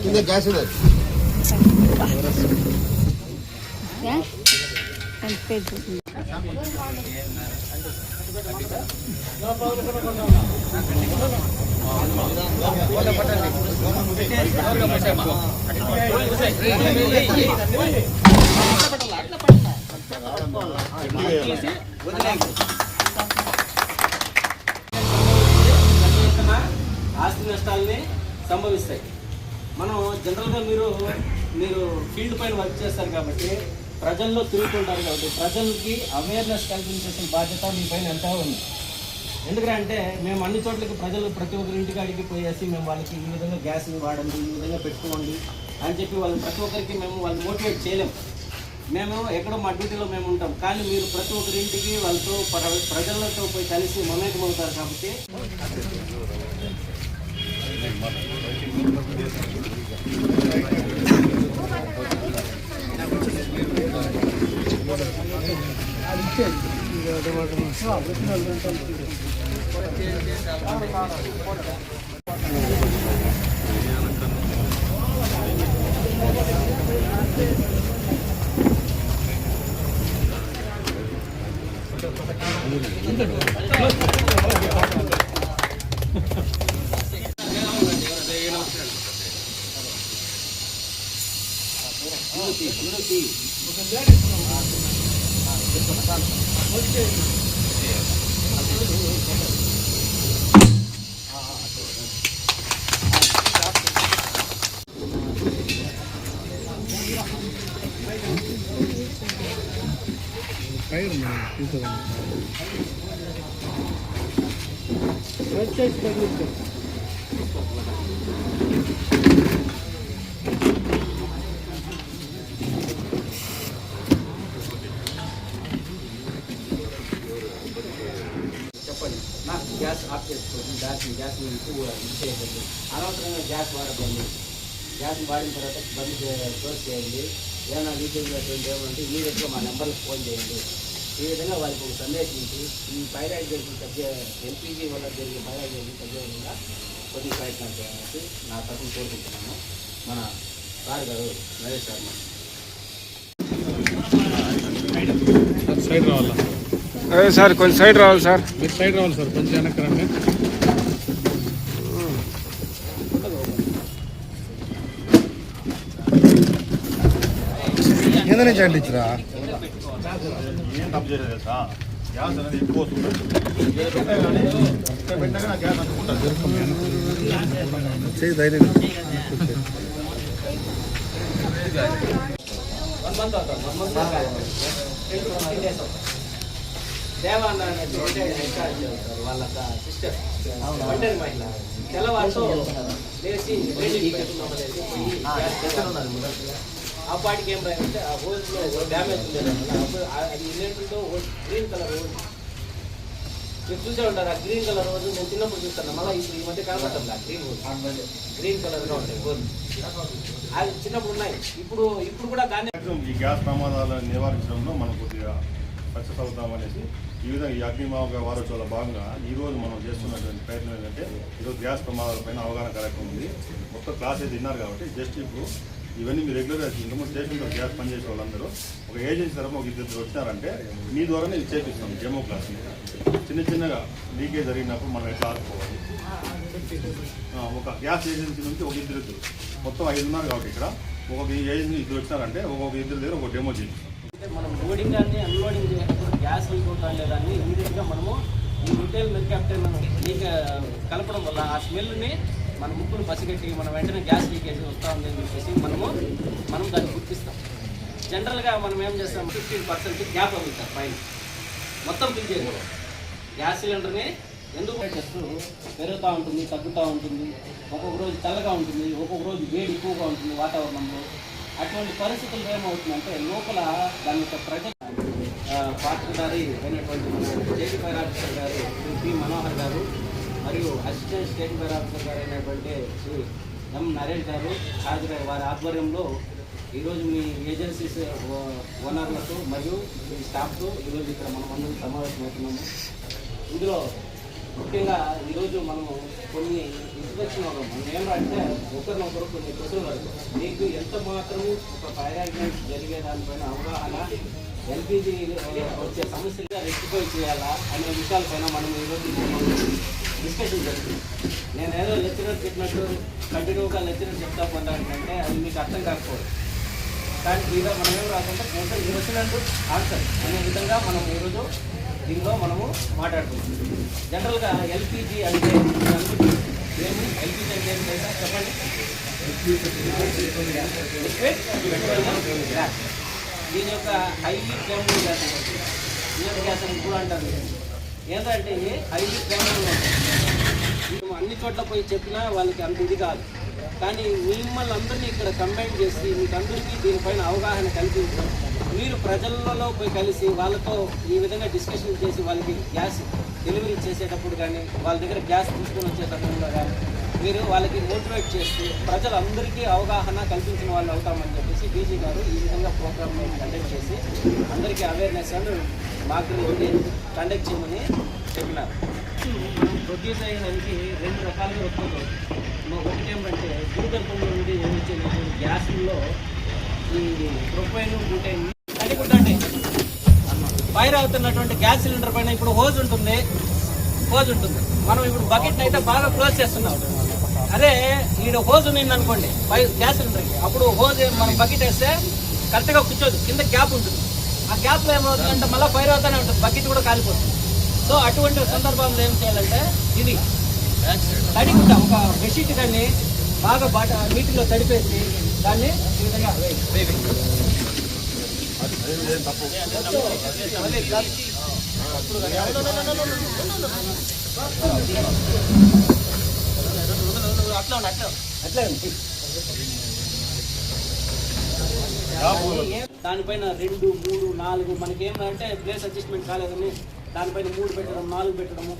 కింద గ్యాస్ ఆస్తి నష్టాలని సంభవిస్తాయి. మనం జనరల్గా మీరు ఫీల్డ్ పైన వర్క్ చేస్తారు కాబట్టి ప్రజల్లో తిరుగుతుంటారు కాబట్టి ప్రజలకి అవేర్నెస్ కల్పించాల్సిన బాధ్యత మీ పైన ఎంతో ఉంది. ఎందుకంటే మేము అన్ని చోట్లకి ప్రజలు ప్రతి ఒక్కరి ఇంటికాడికి పోయేసి మేము వాళ్ళకి ఈ విధంగా గ్యాస్ వాడండి, ఈ విధంగా పెట్టుకోండి అని చెప్పి వాళ్ళు ప్రతి ఒక్కరికి వాళ్ళు మోటివేట్ చేయలేము. మేము ఎక్కడో మా డ్యూటీలో మేము ఉంటాం, కానీ మీరు ప్రతి ఒక్కరి ఇంటికి వాళ్ళతో ప్రజలతో పోయి కలిసి మమేకమవుతారు కాబట్టి చెప్పండి, నాకు గ్యాస్ ఆఫ్ చేసుకోండి, గ్యాస్ చేయకండి, అనవసరంగా గ్యాస్ వాడకండి, గ్యాస్ వాడిన తర్వాత బంద్ క్లోజ్ చేయండి, ఏమైనా లీకేజ్ ఏమంటే ఇమీడియట్గా మా నెంబర్కి ఫోన్ చేయండి. ఈ విధంగా వాళ్ళకి ఒక సందేశం ఇచ్చి ఈ థైరాయిడ్ జరిగిన ఎల్పిజి వల్ల జరిగే థైరాయిడ్ జరిగిన తగ్గే విధంగా కొన్ని ప్రయత్నాలు చేయాలని నా తరఫున కోరుకుంటున్నాను. మన సార్ గారు నరేష్ శర్మ సైడ్ రావాలా? అదే సార్ కొంచెం సైడ్ రావాలి సార్. మీరు సైడ్ రావాలి సార్, కొంచెం వెనక్కి రండి. కింద నుంచి అంటించరా ఏం తప్పు చేయలేదు సార్. గ్యాస్ అనేది ఎక్కువ వస్తుంది, గ్యాస్ అనుకుంటుంది. ధైర్యం దేవా అన్న వాళ్ళ సిస్టర్ ఒంటరి మహిళ తెల్లవారితో లేచి ఆ పాటికి ఏం రాయంటే ఆ హోల్స్లో డ్యామేజ్ ఉండేది. అది ఏంటంటే గ్రీన్ కలర్ రోడ్ మీరు చూసే ఉంటారు. ఆ గ్రీన్ కలర్ రోజు నేను చిన్నప్పుడు చూస్తాను, మళ్ళీ ఇప్పుడు ఈ మధ్య కనబడతాం. గ్రీన్ కలర్గా ఉంటాయి హోల్, అది చిన్నప్పుడు ఉన్నాయి. ఇప్పుడు కూడా దాన్ని ఈ గ్యాస్ ప్రమాదాలను నివారించడంలో మనం కొద్దిగా సక్సెస్ అవుతామనేసి ఈ విధంగా ఈ అగ్నిమార్గ వారోత్సవాల భాగంగా ఈరోజు మనం చేస్తున్నటువంటి ప్రయత్నం ఏంటంటే ఈరోజు గ్యాస్ ప్రమాదాలపైన అవగాహన కార్యక్రమం ఉంది. మొత్తం క్లాస్ అయితే విన్నారు కాబట్టి జస్ట్ ఇప్పుడు ఇవన్నీ మీరు రెగ్యులర్గా ఇంతకుముందు స్టేషన్లో గ్యాస్ పనిచేసే వాళ్ళందరూ ఒక ఏజెన్సీ తరఫున ఒక ఇద్దరు వచ్చినారంటే మీ ద్వారానే ఇది చేపిస్తాం. డెమో క్లాస్ చిన్నగా లీకేజ్ జరిగినప్పుడు మనం ఎట్లా ఆడుకోవాలి. ఒక గ్యాస్ ఏజెన్సీ నుంచి ఒక ఇద్దరు మొత్తం 5 ఉన్నారు కాబట్టి ఇక్కడ ఒక్కొక్క ఏజెన్సీ ఇద్దరు వచ్చినారంటే ఒక్కొక్క ఇద్దరు దగ్గర ఒక డెమో చేపిస్తాం. మనం లోడింగ్ కానీ అన్లోడింగ్ చేసినప్పుడు గ్యాస్ లీక్ లేదని ఇమీడియట్గా మనము ఈ రిటైల్ మిల్క్ క్యాప్టెన్ లీక్ కలపడం వల్ల ఆ స్మెల్ని మన ముక్కును పసిగట్టి మనం వెంటనే గ్యాస్ లీకేజ్ వస్తూ ఉంది అని చెప్పేసి మనం దాన్ని గుర్తిస్తాం. జనరల్గా మనం ఏం చేస్తాం, 15% గ్యాప్ అవుతుంది పైన మొత్తం ఫిల్ చేయకూడదు. గ్యాస్ సిలిండర్ని ఎందుకు జస్ట్ పెరుగుతూ ఉంటుంది, తగ్గుతూ ఉంటుంది. ఒక్కొక్క రోజు చల్లగా ఉంటుంది, ఒక్కొక్క రోజు వేడి ఎక్కువగా ఉంటుంది వాతావరణంలో. అటువంటి పరిస్థితులు ఏమవుతుందంటే లోపల దాని యొక్క ప్రజలు పాత్రధారి అయినటువంటి స్టేట్ ఫైర్ ఆఫీసర్ గారు పి మనోహర్ గారు మరియు అసిస్టెంట్ స్టేట్ ఫైర్ ఆఫీసర్ గారు అయినటువంటి శ్రీ ఎం నరేష్ గారు హాజరై వారి ఆధ్వర్యంలో ఈరోజు మీ ఏజెన్సీస్ ఓనర్లతో మరియు మీ స్టాఫ్తో ఈరోజు ఇక్కడ మనం అందరం సమావేశమవుతున్నాము. ఇందులో ముఖ్యంగా ఈరోజు మనము కొన్ని ఇంట్రడక్షన్ అవ్వడం మనం ఏమంటే ఒకరినొకరు కొన్ని క్వశ్చన్లు అడుగుతాం. మీకు ఎంత మాత్రము ఒక ఫైర్ యాక్సిడెంట్ జరిగే దానిపైన అవగాహన, ఎల్పిజి వచ్చే సమస్యలుగా రెక్టిఫై చేయాలా అనే విషయాలపైన మనం ఈరోజు డిస్కషన్ జరుగుతుంది. నేను ఏదో లెక్చరర్ చెప్పినట్టు కంటిన్యూగా లెక్చరర్ చెప్తా పొందాలంటే అది మీకు అర్థం కాకపోవచ్చు. కానీ ఈరోజు మనం ఏం రాకుండా క్వశ్చన్ అంటూ ఆన్సర్ అనే విధంగా మనం ఈరోజు దీనిలో మనము మాట్లాడుకుంటున్నాం. జనరల్గా ఎల్పిజి అంటే ఏమి, ఎల్పిజి అంటే ఏమి లేదా చెప్పండి. గ్యాస్. దీని యొక్క హైలీ ఫ్లేమబుల్ గ్యాస్ ఉంటుంది. ఇయర్ గ్యాస్ అని కూడా అంటారు. ఏంటంటే హైలీ ఫ్లేమబుల్ ఉంటుంది. అన్ని చోట్ల పోయి చెప్పినా వాళ్ళకి అంత ఇది కాదు. కానీ మిమ్మల్ని అందరినీ ఇక్కడ కంబైన్ చేసి మీకు అందరికీ దీనిపైన అవగాహన కల్పించడం, మీరు ప్రజలలో పోయి కలిసి వాళ్ళతో ఈ విధంగా డిస్కషన్ చేసి వాళ్ళకి గ్యాస్ డెలివరీ చేసేటప్పుడు కానీ వాళ్ళ దగ్గర గ్యాస్ తీసుకొని వచ్చేటప్పుడు కానీ మీరు వాళ్ళకి మోటివేట్ చేసి ప్రజలందరికీ అవగాహన కల్పించిన వాళ్ళు అవుతామని చెప్పేసి డీజీ గారు ఈ విధంగా ప్రోగ్రామ్ కండక్ట్ చేసి అందరికీ అవేర్నెస్ అండ్ మాక్డ్రిల్ని కండక్ట్ చేయమని చెప్పినారు. మనం ప్రొడ్యూస్ అయ్యేదానికి 2 రకాలుగా ఉత్పత్తి అవుతుంది. ఒకటి ఏమంటే భూగర్భంలో నుండి వచ్చేటువంటి గ్యాస్లో ఈ ప్రొపైన్ బ్యూటైన్ అడిగుంటే ఫైర్ అవుతున్నటువంటి గ్యాస్ సిలిండర్ పైన ఇప్పుడు హోజ్ ఉంటుంది. మనం ఇప్పుడు బకెట్ అయితే బాగా క్లోజ్ చేస్తున్నాం. అదే ఈడ హోజ్ ఉంది అనుకోండి గ్యాస్ సిలిండర్కి, అప్పుడు హోజ్ మనం బకెట్ వేస్తే కరెక్ట్గా కూర్చోదు, కింద గ్యాప్ ఉంటుంది. ఆ గ్యాప్లో ఏమవుతుందంటే మళ్ళీ ఫైర్ అవుతూనే ఉంటుంది, బకెట్ కూడా కాలిపోతుంది. సో అటువంటి సందర్భంలో ఏం చేయాలంటే ఇది తడిగుంట ఒక బెడ్షీట్ కానీ బాగా నీటిలో తడిపేసి దాన్ని ఈ విధంగా దానిపైన 2, 3, 4 మనకేమంటే ప్లేస్ అడ్జస్ట్మెంట్ కాలేదని దానిపైన 3 పెట్టడం, 4 పెట్టడము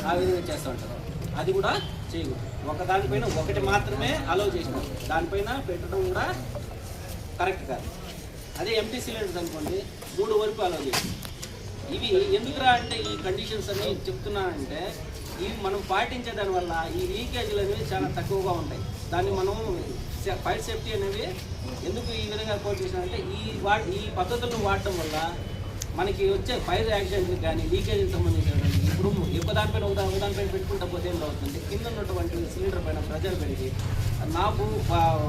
ఆ విధంగా చేస్తూ ఉంటారు. అది కూడా చేయకూడదు. ఒక దానిపైన ఒకటి మాత్రమే అలౌ చేసినారు, దానిపైన పెట్టడం కూడా కరెక్ట్ కాదు. అదే ఎంటీ సిలిండర్స్ అనుకోండి 3 వరకు అలౌ చేసి. ఇవి ఎందుకురా అంటే ఈ కండిషన్స్ అని చెప్తున్నానంటే ఇవి మనం పాటించే దానివల్ల ఈ లీకేజీలు అనేవి చాలా తక్కువగా ఉంటాయి. దాన్ని మనం ఫైర్ సేఫ్టీ అనేవి ఎందుకు ఈ విధంగా కోట్ చేసినారంటే ఈ పద్ధతులను వాడటం వల్ల మనకి వచ్చే ఫైర్ యాక్సిడెంట్కి కానీ లీకేజీకి సంబంధించినటువంటి ఇప్పుడు ఎక్కువ దానిపైన దానిపైన పెట్టుకుంటా పోతే ఏం అవుతుంది, కింద ఉన్నటువంటి సిలిండర్ పైన ప్రెజర్ పెరిగి నాకు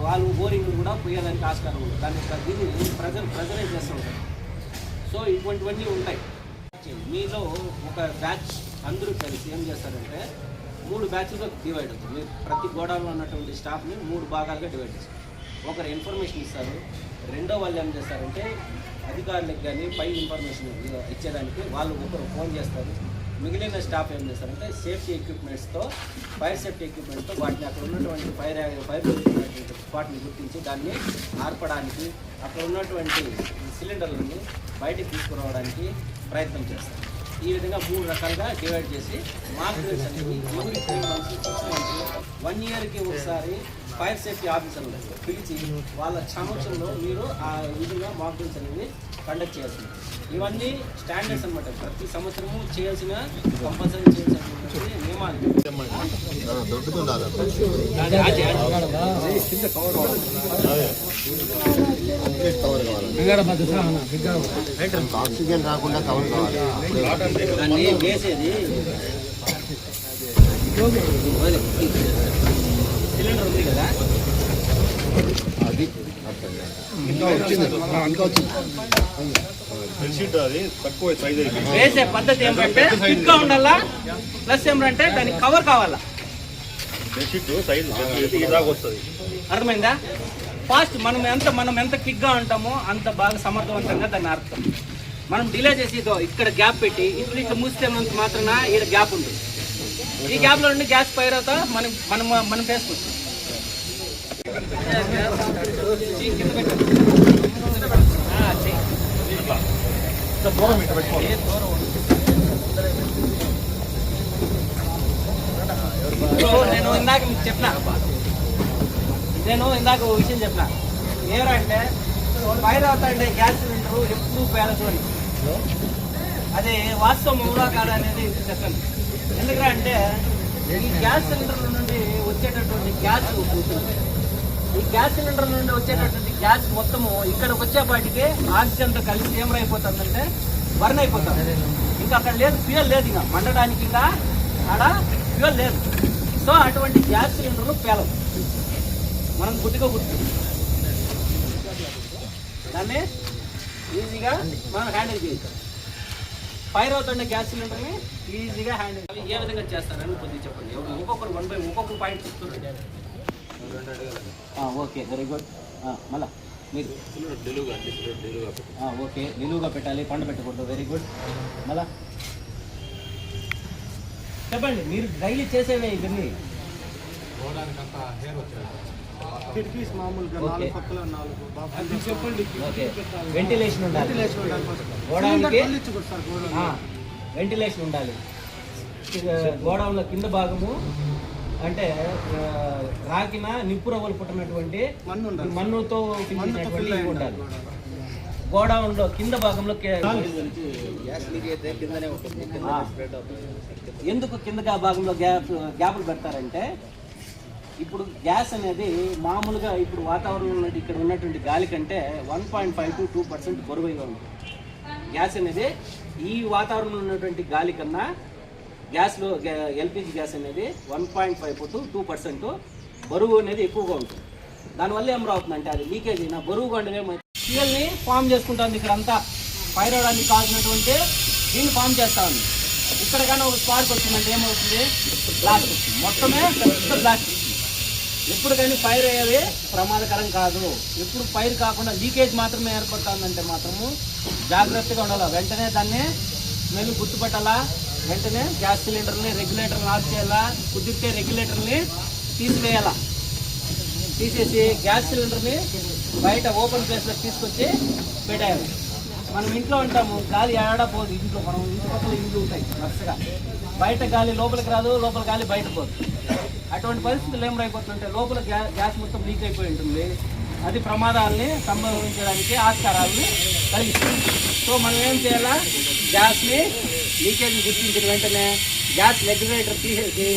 వాళ్ళు బోరింగ్ కూడా పోయేదానికి ఆస్కారం ఉంది. దీన్ని ప్రెజరైజ్ చేస్తూ ఉంటారు. సో ఇటువంటివన్నీ ఉంటాయి. మీలో ఒక బ్యాచ్ అందరూ కలిసి ఏం చేస్తారంటే 3 బ్యాచ్లుగా డివైడ్ అవుతుంది. మీరు ప్రతి గోడౌన్లో ఉన్నటువంటి స్టాఫ్ని 3 భాగాలుగా డివైడ్ చేస్తారు. ఒకరు ఇన్ఫర్మేషన్ ఇస్తారు, రెండో వాళ్ళు ఏం చేస్తారంటే అధికారులకు కానీ పై ఇన్ఫర్మేషన్ ఇచ్చేదానికి వాళ్ళు ఒకరు ఫోన్ చేస్తారు. మిగిలిన స్టాఫ్ ఏం చేస్తారంటే సేఫ్టీ ఎక్విప్మెంట్స్తో ఫైర్ సేఫ్టీ ఎక్విప్మెంట్తో వాటిని అక్కడ ఉన్నటువంటి ఫైర్ స్పాట్ని గుర్తించి దాన్ని ఆర్పడానికి అక్కడ ఉన్నటువంటి సిలిండర్లని బయటికి తీసుకురావడానికి ప్రయత్నం చేస్తారు. ఈ విధంగా 3 రకాలుగా డివైడ్ చేసి మాక్ డ్రిల్స్ అనేవి 3 months 6 months 1 yearకి ఒకసారి ఫైర్ సేఫ్టీ ఆఫీసర్లు పిలిచి వాళ్ళ సమక్షంలో మీరు ఆ విధంగా మాక్ డ్రిల్స్ అనేవి కండక్ట్ చేయాల్సింది. ఇవన్నీ స్టాండర్డ్స్ అనమాట. ప్రతి సంవత్సరము చేయాల్సిన కంపల్సరీ చేయాల్సినటువంటి నియమాలు. ఆక్సిజన్ రాకుండా కవర్ కావాలి. దాన్ని వేసేది సిలిండర్ ఉంది కదా, అది ఇంకా వచ్చింది. బెడ్షీట్ అది తక్కువ సైజ్ అయిపోయింది. వేసే పద్ధతి ఏమంటే థిక్గా ఉండాలా, ప్లస్ ఏమంటే దానికి కవర్ కావాలా. బెడ్షీట్ సైజ్ ఇలాగ వస్తుంది. అర్థమైందా? ఫాస్ట్ మనం ఎంత క్విక్గా ఉంటామో అంత బాగా సమర్థవంతంగా దాన్ని అర్థం. మనం డిలే చేసి ఇక్కడ గ్యాప్ పెట్టి ఇట్లా మూస్తే మాత్రాన ఇక్కడ గ్యాప్ ఉంటుంది. ఈ గ్యాప్లో నుండి గ్యాస్ ఫైర్ అవుతా మనం వేసుకుంటాం. నేను ఇందాక మీకు చెప్పిన, ఒక విషయం చెప్పిన. ఏరంటే ఫైర్ అవుతాయంటే గ్యాస్ సిలిండర్ ఎప్పుడు పేలదు అని. అది వాస్తవం అవునా కాదా అనేది చెప్పండి. ఎందుకంటే ఈ గ్యాస్ సిలిండర్ల నుండి వచ్చేటటువంటి గ్యాస్ ఉంటుంది. ఈ గ్యాస్ సిలిండర్ నుండి వచ్చేటటువంటి గ్యాస్ మొత్తము ఇక్కడికి వచ్చేపాటికి ఆక్సిజన్తో కలిసి ఏమైపోతుందంటే బర్న్ అయిపోతుంది. ఇంకా అక్కడ లేదు, ఫ్యూయల్ లేదు, ఇంకా మండడానికి ఇంకా ఆడ ఫ్యూయల్ లేదు. సో అటువంటి గ్యాస్ సిలిండర్లు పేలవు. మనం గుర్తుగా దాన్ని ఈజీగా మనం హ్యాండిల్ చేయొచ్చు. ఫైర్ అవుతుండే గ్యాస్ సిలిండర్ని ఈజీగా హ్యాండిల్ ఏ విధంగా చేస్తారని కొద్దిగా చెప్పండి. ఒక్కొక్కరు వన్ బై ఒక్కొక్క పాయింట్ చెప్తున్నారు. Okay, very good. మళ్ళా మీరు ఓకే, నిలువుగా పెట్టాలి, పండు పెట్టకూడదు. Very good. మళ్ళా చెప్పండి, మీరు డైలీ చేసేవే ఇవన్నీ. వెంటిలేషన్ ఉండాలి, వెంటిలేషన్ ఉండాలి. గోడౌన్లో కింద భాగము అంటే రాకిన నిప్పు రవ్వలు పుట్టినటువంటి మన్నుతో ఉండాలి. గోడౌన్లో కింద భాగంలో ఎందుకు కింద భాగంలో గ్యాపులు పెడతారంటే ఇప్పుడు గ్యాస్ అనేది మామూలుగా ఇప్పుడు వాతావరణంలో ఇక్కడ ఉన్నటువంటి గాలి కంటే 1.5 to 2% బరువుగా ఉంది. గ్యాస్ అనేది ఈ వాతావరణంలో ఉన్నటువంటి గాలి కన్నా గ్యాస్లో ఎల్పిజి గ్యాస్ అనేది 1.5 to 2% బరువు అనేది ఎక్కువగా ఉంటుంది. దానివల్ల ఏం రావుతుందంటే అది లీకేజ్ అయినా బరువుగా ఉండేది ఫ్యూయల్ని ఫామ్ చేసుకుంటుంది. ఇక్కడ అంతా ఫైర్ అవడానికి కావాల్సినటువంటి దీన్ని ఫామ్ చేస్తూ ఉంది. ఇక్కడ కానీ ఒక స్పార్క్ వచ్చిందంటే ఏమవుతుంది, బ్లాస్ట్ వస్తుంది. మొత్తమే పెద్ద బ్లాస్ట్ వస్తుంది. ఎప్పుడు కానీ ఫైర్ అయ్యేది ప్రమాదకరం కాదు. ఎప్పుడు ఫైర్ కాకుండా లీకేజ్ మాత్రమే ఏర్పడుతుందంటే మాత్రము జాగ్రత్తగా ఉండాలి. వెంటనే దాన్ని స్మెల్ గుర్తుపట్టాలా, వెంటనే గ్యాస్ సిలిండర్ని రెగ్యులేటర్ని ఆఫ్ చేయాలా, కుదిరితే రెగ్యులేటర్ని తీసివేయాలా. తీసేసి గ్యాస్ సిలిండర్ని బయట ఓపెన్ ప్లేస్లో తీసుకొచ్చి పెట్టేయాలి. మనం ఇంట్లో ఉంటాము, గాలి ఏడపోదు. ఇంట్లో మనం ఇంటి పక్కల ఇండ్లు ఉంటాయి వరుసగా, బయట గాలి లోపలికి రాదు, లోపల గాలి బయట పోదు. అటువంటి పరిస్థితులు ఏమైపోతుందంటే లోపల గ్యాస్ మొత్తం లీక్ అయిపోయి ఉంటుంది. అది ప్రమాదాలని సంభవించడానికి ఆస్కారాలని కలిగిస్తుంది. సో మనం ఏం చేయాలా, గ్యాస్ని లీకేజ్ని గుర్తించిన వెంటనే గ్యాస్ రెగ్యులేటర్ తీసేసి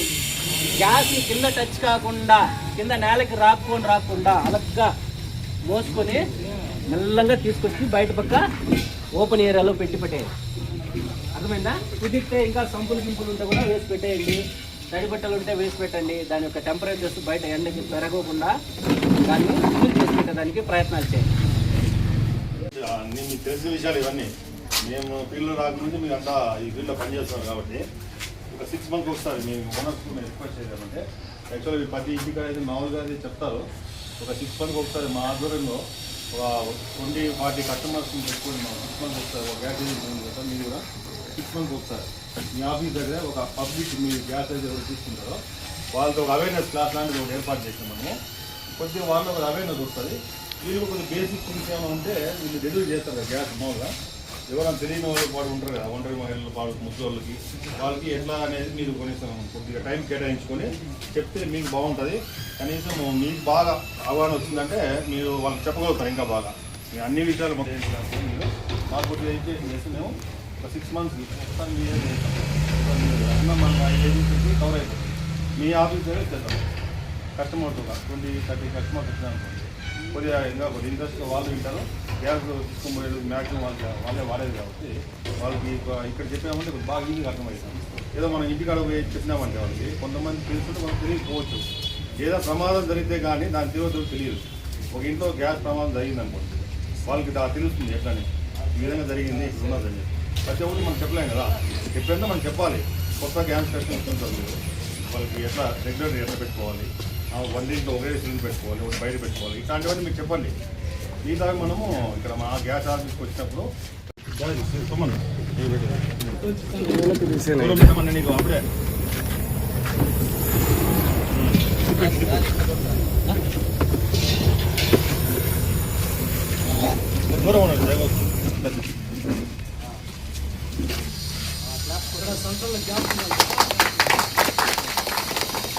గ్యాస్ కింద టచ్ కాకుండా కింద నేలకి రాకుండా అలగ్గా మోసుకొని మెల్లంగా తీసుకొచ్చి బయట పక్క ఓపెన్ ఏరియాలో పెట్టేయాలి. అర్థమైందా? కుదిరితే ఇంకా సంపులు గింపులు ఉంటే కూడా వేసి పెట్టేయండి. తడి బట్టలు ఉంటే వేసి పెట్టండి. దాని యొక్క టెంపరేచర్స్ బయట ఎండకి పెరగకుండా దాన్ని కూల్ చేసి పెట్టడానికి ప్రయత్నాలు చేయండి. అన్నీ మీకు తెలిసిన విషయాలు ఇవన్నీ. మేము ఫీల్డ్లో రాకముందు మీరు అంతా ఈ ఫీల్డ్లో పనిచేస్తున్నారు కాబట్టి ఒక 6 months ఒకసారి మేము ఓనర్స్ మేము రిక్వెస్ట్ చేయాలంటే యాక్చువల్గా ప్రతి ఇంటికి అయితే మామూలుగా చెప్తారు. ఒక 6 months ఒకసారి మా ఆధ్వర్యంలో ఒక 20-40 కస్టమర్స్ని పెట్టుకుని మా 6 months ఒకసారి ఒక గ్యాస్ ఏజెన్సీ మీరు కూడా 6 months ఒకసారి మీ ఆఫీస్ దగ్గర ఒక పబ్లిక్ మీరు గ్యాస్ అయితే ఎవరు తీసుకుంటారో వాళ్ళతో ఒక అవేర్నెస్ క్లాస్ లాంటిది ఒకటి ఏర్పాటు చేసాం. మనము కొద్దిగా వాళ్ళలో ఒక అవేర్నెస్ వస్తుంది. వీళ్ళు కొద్దిగా బేసిక్ థింగ్స్ ఏమైనా ఉంటే వీళ్ళు డెలివరీ చేస్తారు కదా గ్యాస్ మామూలుగా. ఎవరైనా తెలియని వాళ్ళు పాడు ఉంటారు కదా, ఒంటరి మహిళలు పాడు ముసలి వాళ్ళకి ఎట్లా అనేది మీరు కనీసం కొద్దిగా టైం కేటాయించుకొని చెప్తే మీకు బాగుంటుంది. కనీసం మీకు బాగా అవగాహన వచ్చిందంటే మీరు వాళ్ళకి చెప్పగలుగుతారు ఇంకా బాగా. మీరు అన్ని విషయాలు మొత్తం మీరు మాకు కొద్దిగా ఎడ్యుకేషన్ చేసి మేము ఒక 6 months మొత్తం మీరే చేస్తాం. మన ఏజెన్సీకి కవర్ అయిపోతుంది. మీ ఆఫీస్ దగ్గర చేస్తాం. కస్టమర్స్ 20-30 కస్టమర్స్ వచ్చినారనుకోండి, కొద్దిగా ఇంకా కొద్దిగా ఇంట్రెస్ట్గా వాళ్ళు వింటారు. గ్యాస్ తీసుకోబోయేది మ్యాక్సిమం వాళ్ళే వాడేది కాబట్టి వాళ్ళకి ఇక్కడ చెప్పామంటే బాగా ఈజీగా అర్థమవుతుంది. ఏదో మనం ఇంటికాడ పోయి చెప్పినామంటే వాళ్ళకి కొంతమంది తెలుసుకుంటే మనకు తెలియకపోవచ్చు. ఏదో ప్రమాదం జరిగితే కానీ దాని తీవ్రత తెలియదు. ఒక ఇంట్లో గ్యాస్ ప్రమాదం జరిగింది అనుకోండి, వాళ్ళకి తెలుస్తుంది ఎట్లని ఈ విధంగా జరిగింది ఇప్పుడు ఉన్నదని. ప్రతి ఒక్కటి మనం చెప్పలేం కదా. ఎప్పుడైనా మనం చెప్పాలి. కొత్త గ్యాస్ కస్టమర్స్ ఉంటారు, వాళ్ళకి ఎట్లా రెగ్యులేటర్ ఎట్లా పెట్టుకోవాలి, వంటింట్లో ఒకే సిలిండర్ పెట్టుకోవాలి, ఒకటి బయట పెట్టుకోవాలి, ఇట్లాంటివన్నీ మీకు చెప్పండి. ఈ దాకా మనము ఇక్కడ మా గ్యాస్ ఆఫీస్కి వచ్చినప్పుడు నీకు అప్పుడే దూరం ఉన్నది.